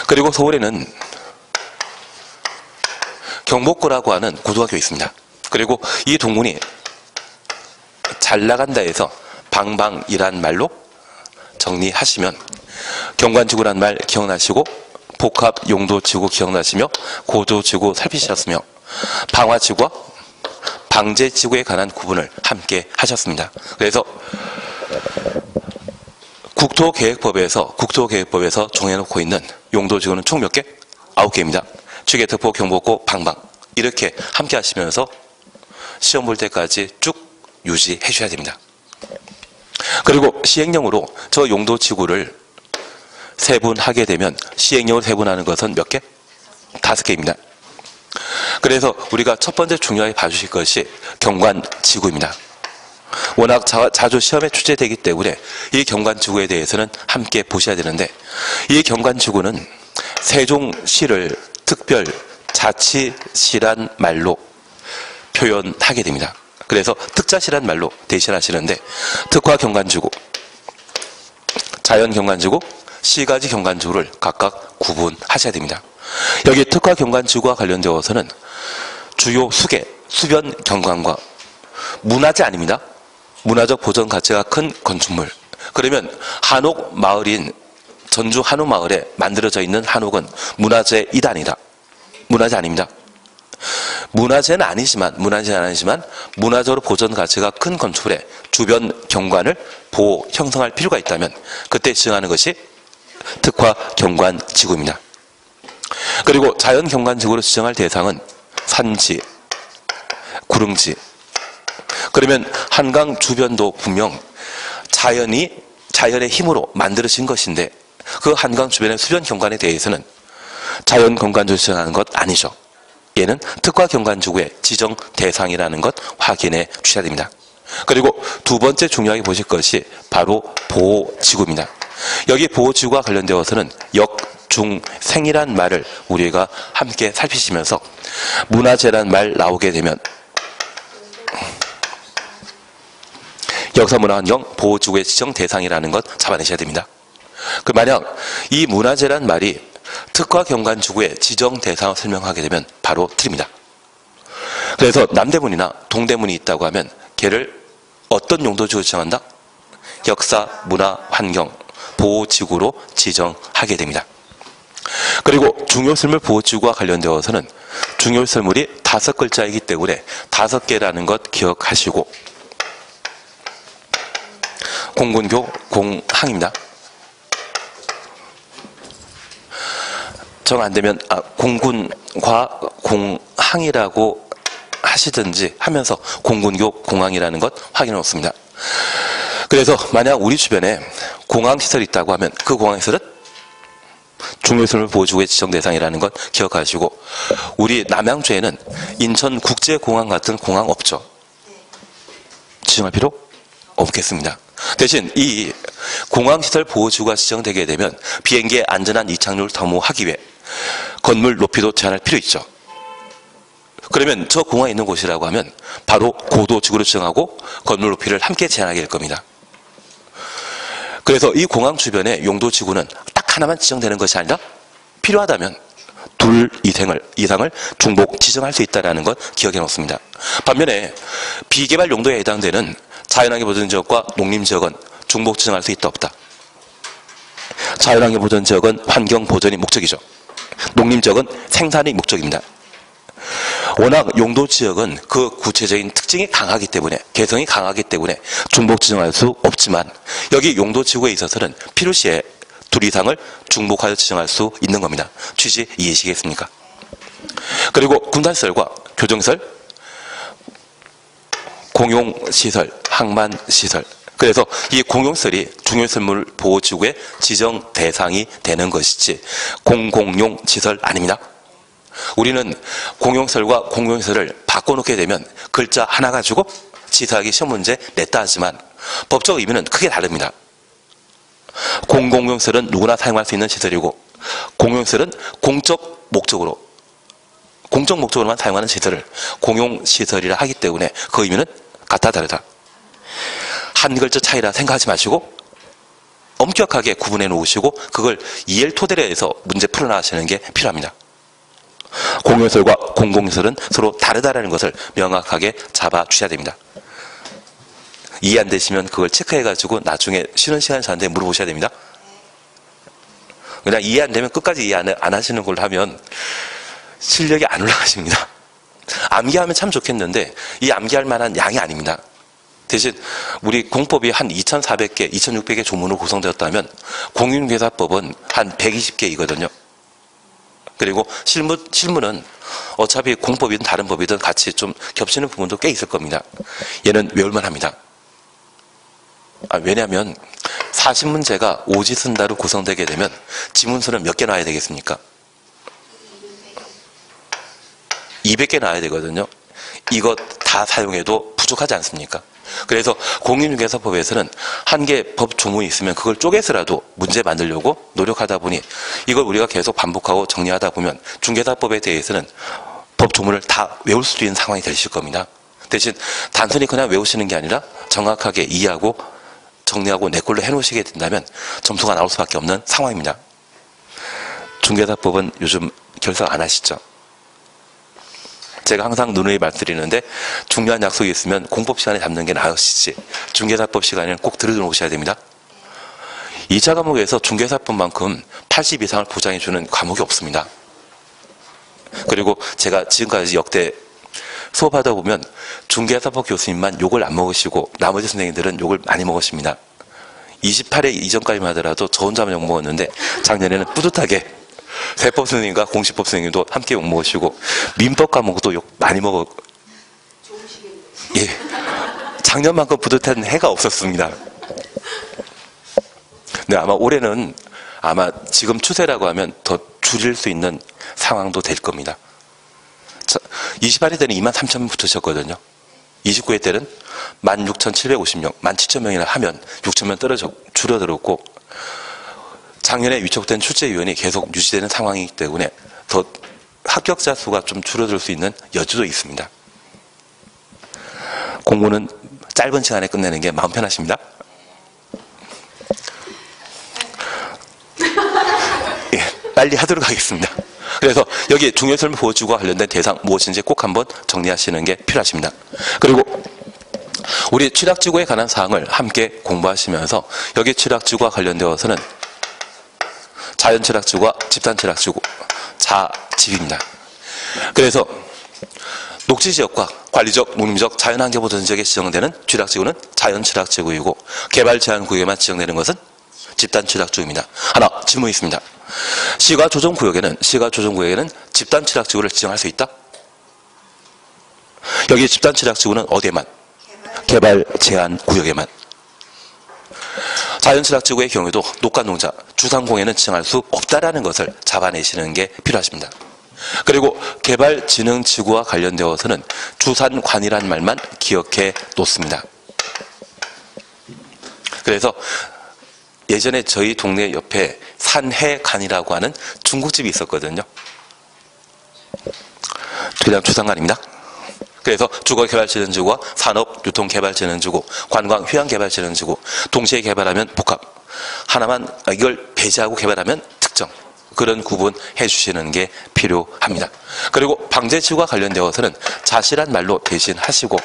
그리고 서울에는 경복고라고 하는 고등학교 있습니다. 그리고 이 동문이 잘 나간다 해서 방방이란 말로 정리하시면 경관지구란 말 기억나시고 복합용도지구 기억나시며 고도지구 살피셨으며 방화지구와 방제지구에 관한 구분을 함께 하셨습니다. 그래서 국토계획법에서 정해놓고 있는 용도지구는 총 몇 개? 9개입니다. 취계특보, 경복고, 방방. 이렇게 함께 하시면서 시험 볼 때까지 쭉 유지해 주셔야 됩니다. 그리고 시행령으로 저 용도지구를 세분하게 되면 시행령으로 세분하는 것은 몇 개? 5개입니다. 그래서 우리가 첫 번째 중요하게 봐주실 것이 경관지구입니다. 워낙 자주 시험에 출제되기 때문에 이 경관지구에 대해서는 함께 보셔야 되는데, 이 경관지구는 세종시를 특별 자치시란 말로 표현하게 됩니다. 그래서 특자시란 말로 대신하시는데, 특화 경관지구, 자연 경관지구, 시가지 경관지구를 각각 구분하셔야 됩니다. 여기 특화 경관지구와 관련되어서는 주요 수계, 수변 경관과 문화재 아닙니다. 문화적 보전 가치가 큰 건축물. 그러면 한옥 마을인 전주 한옥 마을에 만들어져 있는 한옥은 문화재이다 아니다? 문화재 아닙니다. 문화재는 아니지만 문화적으로 보전 가치가 큰 건축물의 주변 경관을 보호, 형성할 필요가 있다면 그때 지정하는 것이 특화 경관지구입니다. 그리고 자연 경관지구로 지정할 대상은 산지, 구릉지. 그러면 한강 주변도 분명 자연의 힘으로 만들어진 것인데, 그 한강 주변의 수변 경관에 대해서는 자연 경관지구로 지정하는 것 아니죠. 얘는 특화 경관지구의 지정 대상이라는 것 확인해 주셔야 됩니다. 그리고 두 번째 중요하게 보실 것이 바로 보호지구입니다. 여기 보호지구와 관련되어서는 역중생이란 말을 우리가 함께 살피시면서 문화재란 말 나오게 되면 역사문화환경 보호지구의 지정 대상이라는 것 잡아내셔야 됩니다. 그 만약 이 문화재란 말이 특화 경관지구의 지정 대상을 설명하게 되면 바로 틀립니다. 그래서 남대문이나 동대문이 있다고 하면 걔를 어떤 용도지구로 지정한다? 역사, 문화, 환경, 보호지구로 지정하게 됩니다. 그리고 중요설물 보호지구와 관련되어서는 중요설물이 5글자이기 때문에 5개라는 것 기억하시고, 공군교, 공항입니다. 정 안되면 공군과 공항이라고 하시든지 하면서 공군교, 공항이라는 것 확인해 놓습니다. 그래서 만약 우리 주변에 공항시설이 있다고 하면 그 공항시설은 중요설물 보호지구의 지정 대상이라는 것 기억하시고, 우리 남양주에는 인천국제공항 같은 공항 없죠? 지정할 필요 없겠습니다. 대신 이 공항시설 보호지구가 지정되게 되면 비행기의 안전한 이착륙을 담보하기 위해 건물 높이도 제한할 필요 있죠. 그러면 저 공항에 있는 곳이라고 하면 바로 고도지구로 지정하고 건물 높이를 함께 제한하게 될 겁니다. 그래서 이 공항 주변의 용도지구는 딱 하나만 지정되는 것이 아니라 필요하다면 둘 이상을 중복 지정할 수 있다는 것 기억해 놓습니다. 반면에 비개발 용도에 해당되는 자연환경 보전지역과 농림지역은 중복 지정할 수 있다 없다? 자연환경 보전지역은 환경 보전이 목적이죠. 농림지역은 생산이 목적입니다. 워낙 용도지역은 그 구체적인 특징이 강하기 때문에, 개성이 강하기 때문에 중복 지정할 수 없지만, 여기 용도지구에 있어서는 필요시에 둘 이상을 중복하여 지정할 수 있는 겁니다. 취지 이해하시겠습니까? 그리고 군단시설과 교정시설, 공용시설, 항만시설. 그래서 이 공용시설이 중요설물 보호지구의 지정 대상이 되는 것이지 공공용 시설 아닙니다. 우리는 공용시설과 공용시설을 바꿔놓게 되면 글자 하나 가지고 지사하기 시험 문제 냈다 하지만 법적 의미는 크게 다릅니다. 공공용시설은 누구나 사용할 수 있는 시설이고, 공용시설은 공적 목적으로만 사용하는 시설을 공용시설이라 하기 때문에 그 의미는 같다 다르다. 한 글자 차이라 생각하지 마시고 엄격하게 구분해 놓으시고 그걸 이해를 토대로 해서 문제 풀어나가시는 게 필요합니다. 공용시설과 공공시설은 서로 다르다는 것을 명확하게 잡아주셔야 됩니다. 이해 안 되시면 그걸 체크해가지고 나중에 쉬는 시간에 저한테 물어보셔야 됩니다. 그냥 이해 안 되면 끝까지 이해 안 하시는 걸로 하면 실력이 안 올라가십니다. 암기하면 참 좋겠는데 이 암기할 만한 양이 아닙니다. 대신 우리 공법이 한 2,400개, 2,600개 조문으로 구성되었다면 공인중개사법은 한 120개이거든요. 그리고 실무는 어차피 공법이든 다른 법이든 같이 좀 겹치는 부분도 꽤 있을 겁니다. 얘는 외울만 합니다. 왜냐하면 40문제가 오지 쓴다로 구성되게 되면 지문수는 몇 개 나와야 되겠습니까? 200개 나와야 되거든요. 이것 다 사용해도 부족하지 않습니까? 그래서 공인중개사법에서는 한 개 법 조문이 있으면 그걸 쪼개서라도 문제 만들려고 노력하다 보니 이걸 우리가 계속 반복하고 정리하다 보면 중개사법에 대해서는 법 조문을 다 외울 수도 있는 상황이 되실 겁니다. 대신 단순히 그냥 외우시는 게 아니라 정확하게 이해하고 정리하고 내 걸로 해놓으시게 된다면 점수가 나올 수밖에 없는 상황입니다. 중개사법은 요즘 결석 안 하시죠? 제가 항상 누누이 말씀드리는데 중요한 약속이 있으면 공법 시간에 잡는 게 나으시지 중개사법 시간에는 꼭 들어놓으셔야 됩니다. 2차 과목에서 중개사법만큼 80 이상을 보장해주는 과목이 없습니다. 그리고 제가 지금까지 역대 수업하다 보면 중개사법 교수님만 욕을 안 먹으시고 나머지 선생님들은 욕을 많이 먹으십니다. 28회 이전까지만 하더라도 저 혼자만 욕 먹었는데 작년에는 뿌듯하게 세법 선생님과 공시법 선생님도 함께 욕 먹으시고 민법 과목도 욕 많이 먹어. 예, 작년만큼 뿌듯한 해가 없었습니다. 네, 아마 올해는 아마 지금 추세라고 하면 더 줄일 수 있는 상황도 될 겁니다. 28회 때는 23,000명 붙으셨거든요. 29회 때는 16,750명, 17,000명이나 하면 6,000명 줄어들었고 작년에 위촉된 출제위원이 계속 유지되는 상황이기 때문에 더 합격자 수가 좀 줄어들 수 있는 여지도 있습니다. 공부는 짧은 시간에 끝내는 게 마음 편하십니다. 예, 빨리 하도록 하겠습니다. 그래서 여기 중요설명 보호지구와 관련된 대상 무엇인지 꼭 한번 정리하시는 게 필요하십니다. 그리고 우리 취락지구에 관한 사항을 함께 공부하시면서 여기 취락지구와 관련되어서는 자연취락지구와 집단취락지구, 자집입니다. 그래서 녹지지역과 관리적, 농림적, 자연환경보전 지역에 지정되는 취락지구는 자연취락지구이고 개발제한구역에만 지정되는 것은 집단취락지구입니다. 하나, 질문이 있습니다. 시가조정구역에는 집단취락지구를 지정할 수 있다? 여기 집단취락지구는 어디에만? 개발제한구역에만. 자연취락지구의 경우에도 녹간농자, 주상공예는 지정할 수 없다라는 것을 잡아내시는 게 필요하십니다. 그리고 개발진흥지구와 관련되어서는 주산관이라는 말만 기억해 놓습니다. 그래서 예전에 저희 동네 옆에 산해관이라고 하는 중국집이 있었거든요. 그냥 주상관입니다. 그래서 주거개발진흥지구와 산업유통개발진흥지구, 관광휴양개발진흥지구 동시에 개발하면 복합, 하나만 이걸 배제하고 개발하면 특정, 그런 구분해 주시는 게 필요합니다. 그리고 방제지구와 관련되어서는 자시란 말로 대신하시고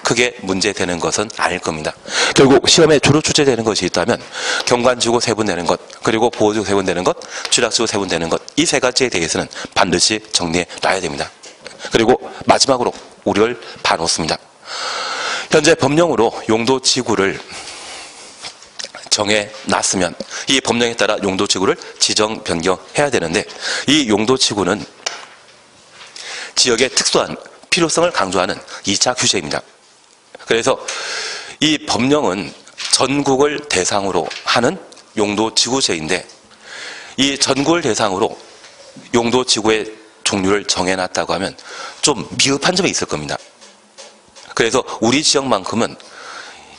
크게 문제되는 것은 아닐 겁니다. 결국 시험에 주로 출제되는 것이 있다면 경관지구 세분되는 것, 그리고 보호지구 세분되는 것, 취락지구 세분되는 것, 이 세 가지에 대해서는 반드시 정리해 놔야 됩니다. 그리고 마지막으로 우려를 봐놓습니다. 현재 법령으로 용도지구를 정해놨으면 이 법령에 따라 용도지구를 지정 변경해야 되는데 이 용도지구는 지역의 특수한 필요성을 강조하는 2차 규제입니다. 그래서 이 법령은 전국을 대상으로 하는 용도지구제인데 이 전국을 대상으로 용도지구의 종류를 정해놨다고 하면 좀 미흡한 점이 있을 겁니다. 그래서 우리 지역만큼은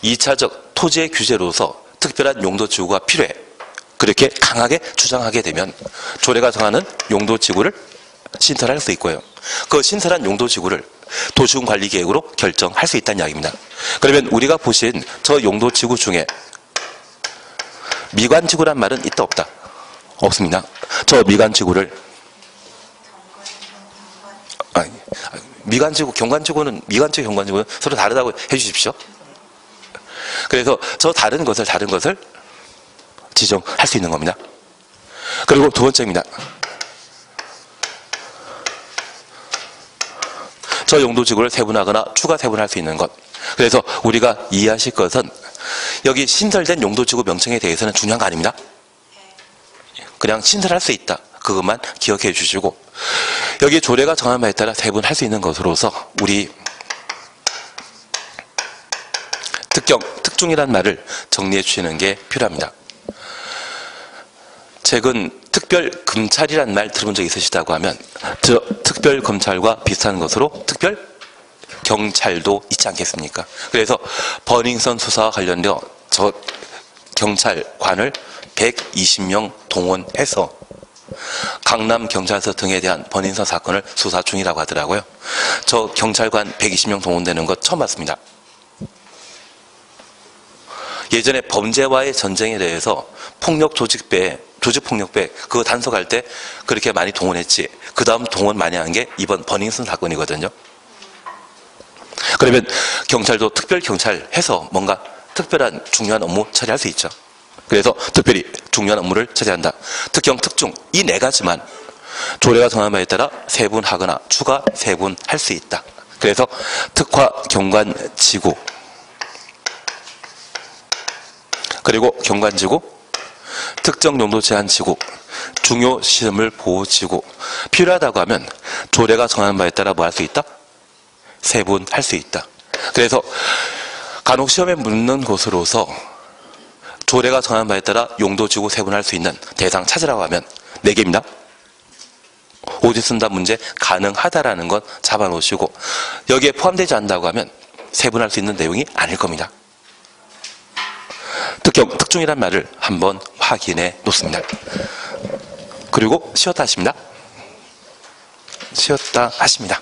2차적 토지의 규제로서 특별한 용도지구가 필요해. 그렇게 강하게 주장하게 되면 조례가 정하는 용도지구를 신설할 수 있고요. 그 신설한 용도지구를 도시군관리계획으로 결정할 수 있다는 이야기입니다. 그러면 우리가 보신 저 용도지구 중에 미관지구란 말은 있다 없다? 없습니다. 저 미관지구를 미관지구, 경관지구는 미관지구, 경관지구는 서로 다르다고 해주십시오. 그래서 저 다른 것을 지정할 수 있는 겁니다. 그리고 두 번째입니다. 저 용도지구를 세분하거나 추가 세분할 수 있는 것. 그래서 우리가 이해하실 것은 여기 신설된 용도지구 명칭에 대해서는 중요한 거 아닙니다. 그냥 신설할 수 있다. 그것만 기억해 주시고, 여기 조례가 정한 바에 따라 세분할 수 있는 것으로서 우리 특중이란 말을 정리해 주시는 게 필요합니다. 최근 특별검찰이란 말 들어본 적 있으시다고 하면 특별검찰과 비슷한 것으로 특별경찰도 있지 않겠습니까? 그래서 버닝썬 수사와 관련되어 저 경찰관을 120명 동원해서 강남경찰서 등에 대한 버닝썬 사건을 수사 중이라고 하더라고요. 저 경찰관 120명 동원되는 것 처음 봤습니다. 예전에 범죄와의 전쟁에 대해서 조직폭력배 그거 단속할 때 그렇게 많이 동원했지, 그 다음 동원 많이 한 게 이번 버닝썬 사건이거든요. 그러면 경찰도 특별경찰 해서 뭔가 특별한 중요한 업무 처리할 수 있죠. 그래서 특별히 중요한 업무를 처리한다. 특경, 특중 이 네 가지만 조례가 정한 바에 따라 세분하거나 추가 세분할 수 있다. 그래서 특화 경관지구, 그리고 경관지구, 특정 용도 제한 지구, 중요 시설물 보호 지구, 필요하다고 하면 조례가 정한 바에 따라 뭐 할 수 있다? 세분할 수 있다. 그래서 간혹 시험에 묻는 곳으로서 조례가 정한 바에 따라 용도 지구 세분할 수 있는 대상 찾으라고 하면 4개입니다. 오지 쓴다 문제 가능하다라는 건 잡아놓으시고, 여기에 포함되지 않는다고 하면 세분할 수 있는 내용이 아닐 겁니다. 특경, 특중이란 말을 한번 확인해 놓습니다. 그리고 쉬었다 하십니다. 쉬었다 하십니다.